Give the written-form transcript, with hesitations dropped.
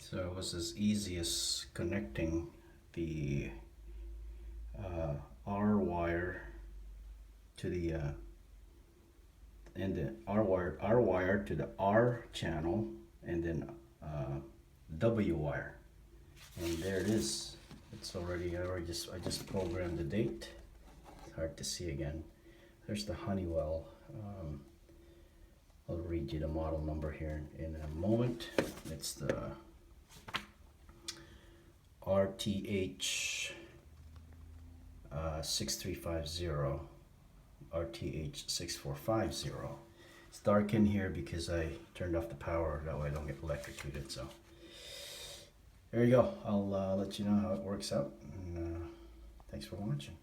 So it was as easy as connecting the R wire to the R wire to the R channel, and then W wire, and there it is. It's already I just programmed the date. It's hard to see again. There's the Honeywell. I'll read you the model number here in a moment. It's the RTH 6350, RTH 6450. It's dark in here because I turned off the power, that way I don't get electrocuted. So there you go. I'll let you know how it works out, and thanks for watching.